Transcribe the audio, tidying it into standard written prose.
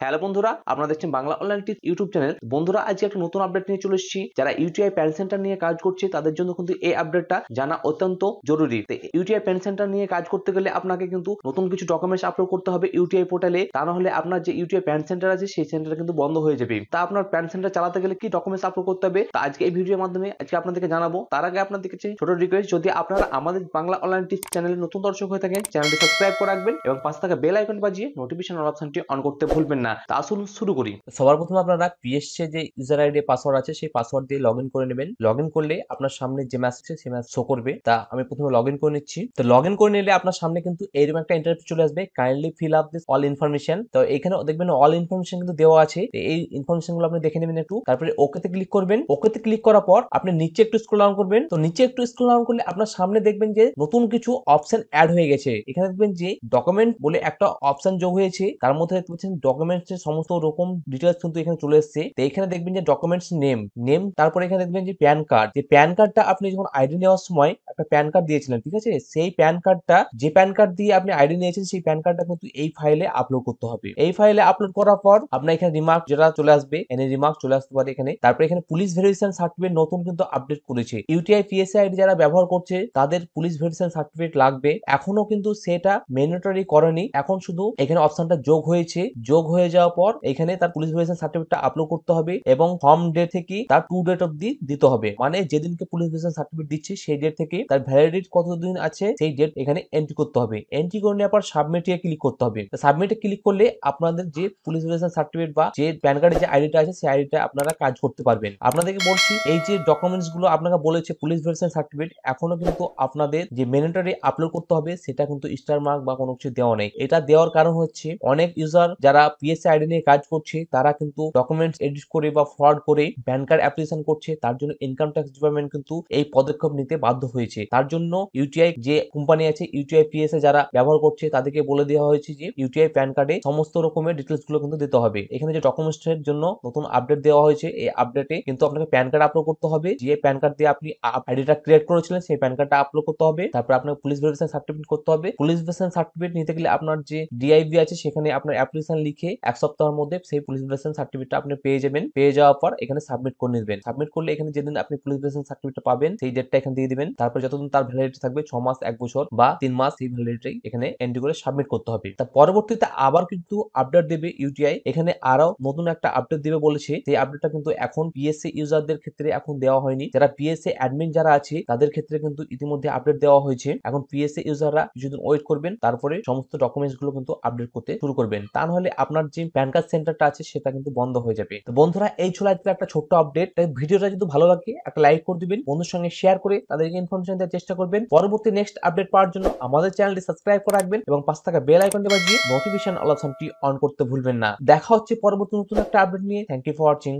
Hello বন্ধুরা, আপনারা দেখছেন Bangla online tips YouTube channel. বন্ধুরা, আজকে একটা নতুন আপডেট নিয়ে চলে এসেছি। যারা ইউটিআই প্যান সেন্টার নিয়ে কাজ করছে তাদের জন্য কিন্তু এই আপডেটটা জানা অত্যন্ত জরুরি। ইউটিআই প্যান সেন্টার নিয়ে কাজ করতে গেলে আপনাকে কিন্তু নতুন কিছু ডকুমেন্টস আপলোড করতে হবে ইউটিআই পোর্টালে। তা না হলে আপনার যে ইউটিআই প্যান সেন্টার আছে সেই সেন্টার কিন্তু বন্ধ হয়ে যাবে। তা আপনার প্যান সেন্টার চালাতে গেলে কি ডকুমেন্টস আপলোড করতে হবে তা আজকে এই ভিডিওর মাধ্যমে আজকে আপনাদেরকে জানাবো। তার আগে আপনাদের কাছে ছোট রিকোয়েস্ট, যদি আপনারা আমাদের বাংলা অনলাইন টিপস চ্যানেলে নতুন দর্শক হয়ে থাকেন, চ্যানেলটি সাবস্ক্রাইব করে রাখবেন এবং পাশে থাকা বেল আইকন বাজিয়ে নোটিফিকেশন অপশনটি অন করতে ভুলবেন না। তা আসুন শুরু করি। সবার প্রথমে আপনারা পিএসসি যে ইউজার আইডি পাসওয়ার্ড আছে সেই পাসওয়ার্ড দিয়ে লগ ইন করে নেবেন। লগ ইন করলে আপনার সামনে যে ম্যাসেজ আছে সেই ম্যাসেজ শো করবে। তা আমি প্রথমে লগ ইন করে নিচ্ছি। তো লগ ইন করে নিলে আপনার সামনে কিন্তু এরকম একটা ইন্টারফেস চলে আসবে, kindly fill up this all information. তো এখানে দেখবেন অল ইনফরমেশন কিন্তু দেওয়া আছে। এই ইনফরমেশন গুলো আপনি দেখে নেবেন একটু, তারপরে ওকেতে ক্লিক করবেন। ওকেতে ক্লিক করার পর আপনি নিচে একটু স্ক্রল ডাউন করবেন। তো নিচে একটু স্ক্রল ডাউন করলে আপনার সামনে দেখবেন যে নতুন কিছু অপশন অ্যাড হয়ে গেছে। এখানে দেখবেন যে ডকুমেন্ট বলে একটা অপশন যোগ হয়েছে, তার মধ্যে দেখতে পাচ্ছেন ডকুমেন্টস এর সমস্ত রকম ডিটেলস কিন্তু এখানে চলে এসেছে। তো এখানে দেখবেন যে ডকুমেন্টস নেম, তারপরে এখানে দেখবেন যে প্যান কার্ড। যে প্যান কার্ডটা আপনি যখন আইডি নেওয়ার সময় একটা প্যান কার্ড দিয়েছিলেন, ঠিক আছে, সেই প্যান কার্ডটা, যে প্যান কার্ড দিয়ে আপনি আইডি নিয়েছেন সেই প্যান কার্ডটা কিন্তু এই ফাইলে আপলোড করতে হবে। এই ফাইলে আপলোড করার পর আপনার এখানে রিমার্ক যেটা চলে আসবে, এনে রিমার্ক চলে আসতে পারে এখানে। তারপরে এখানে পুলিশ ভেরিফিকেশন সার্টিফিকেট নতুন কিন্তু আপডেট করেছে। ইউটিআই পিএসসি আইডি যারা ব্যবহার করছে তাদের পুলিশ ভেরিফিকেশন সার্টিফিকেট লাগবে। এখনো কিন্তু সেটা ম্যান্ডেটরি করেনি, এখন শুধু এখানে অপশনটা যোগ হয়েছে। যোগ হয়ে যাওয়ার পর এখানে তার পুলিশ ভেরিফিকেশন সার্টিফিকেটটা আপলোড করতে হবে এবং ফর্ম ডেট থেকে তার টু ডেট অবধি দিতে হবে। মানে যেদিনকে পুলিশ ভেরিফিকেশন সার্টিফিকেট দিচ্ছে সেই ডেট থেকে তার ভ্যালিডিটি কতদিন আছে সেই ডেট এখানে এন্ট্রি করতে হবে। এন্ট্রি করে নেওয়ার পর সাবমিটে ক্লিক করতে হবে। সাবমিটে ক্লিক করলে আপনাদের যে পুলিশ ভেরিফিকেশন সার্টিফিকেট বা যে প্যান কার্ডের যে আইডিটা আছে সেই আইডিটা আপনারা কাজ করতে পারবেন। আপনাদেরকে বলছি, এই যে ডকুমেন্টস গুলো আপনাকে বলেছে পুলিশ ভেরিফিকেশন সার্টিফিকেট, এখনো কিন্তু আপনাদের যে ম্যান্ডেটরি আপলোড করতে হবে সেটা কিন্তু স্টার মার্ক বা কোনো কিছু দেওয়া নেই। এটা দেওয়ার কারণ হচ্ছে অনেক ইউজার যারা পিএসসি আইডি নিয়ে কাজ করছে তারা কিন্তু ডকুমেন্টস এডিট করে বা ফ্রড করে প্যান কার্ড অ্যাপ্লিকেশন করছে। তার জন্য ইনকাম ট্যাক্স ডিপার্টমেন্ট কিন্তু এই পদক্ষেপ নিতে বাধ্য হয়েছে। তার জন্য ইউটিআই যে কোম্পানি আছে, ইউটিআই পিএসএ যারা ব্যবহার করছে তাদেরকে বলে দেওয়া হয়েছে যে ইউটিআই প্যান কার্ডে সমস্ত রকমের ডিটেলস গুলো কিন্তু দিতে হবে। এখানে যে ডকুমেন্টস এর জন্য নতুন আপডেট দেওয়া হয়েছে, এই আপডেটে কিন্তু আপনাকে প্যান কার্ড আপলোড করতে হবে। যে প্যান কার্ড দিয়ে আপনি আইডিটা ক্রিয়েট করেছিলেন সেই প্যান কার্ডটা আপলোড করতে হবে। তারপর আপনাকে পুলিশ ভেরিফিকেশন সার্টিফিকেট করতে হবে। পুলিশ ভেরিফিকেশন সার্টিফিকেট নিতে গেলে আপনার যে ডিআইবি আছে সেখানে আপনার অ্যাপ্লিকেশন লিখে এক সপ্তাহের মধ্যে সেই পুলিশ ভেরিফিকেশন সার্টিফিকেটটা আপনি পেয়ে যাবেন। পেয়ে যাওয়ার পর এখানে সাবমিট করে নেবেন। সাবমিট করলে এখানে যেদিন আপনি পুলিশ ভেরিফিকেশন সার্টিফিকেটটা পাবেন সেই ডেটটা এখানে দিয়ে দিবেন। তারপর যতদিন তার ভ্যালিডিটি থাকবে, 6 মাস, 1 বছর বা 3 মাস, সেই ভ্যালিডিটি এখানে এন্ট্রি করে সাবমিট করতে হবে। তার পরবর্তীতে আবার কিন্তু আপডেট দেবে ইউটিআই। এখানে আরো নতুন একটা আপডেট দিবে বলেছে। সেই আপডেটটা কিন্তু এখন পিএসসি ইউজারদের ক্ষেত্রে এখন দেওয়া হয়নি। যারা পিএসসি অ্যাডমিন যারা আছে তাদের ক্ষেত্রে কিন্তু ইতিমধ্যে আপডেট দেওয়া হয়েছে। এখন পিএসসি ইউজাররা কিছুদিন ওয়েট করবেন, তারপরে সমস্ত ডকুমেন্টস গুলো কিন্তু আপডেট করতে শুরু করবেন। তা নাহলে আপনার যে প্যান কার্ড সেন্টারটা আছে সেটা কিন্তু বন্ধ হয়ে যাবে। তো বন্ধুরা, এই ছিল আজকে একটা ছোট্ট আপডেট। ভিডিওটা যদি ভালো লাগে একটা লাইক করে দিবেন, বন্ধুর সঙ্গে শেয়ার করে তাদেরকে ইনফরমেশন দেওয়ার চেষ্টা করবেন। পরবর্তী নেক্সট আপডেট পাওয়ার জন্য আমাদের চ্যানেলটি সাবস্ক্রাইব করে রাখবেন এবং পাশে থাকা বেল আইকনটি বাজিয়ে নোটিফিকেশন অল অপশনটি অন করতে ভুলবেন না। দেখা হচ্ছে পরবর্তী নতুন একটা আপডেট নিয়ে। Thank you for watching.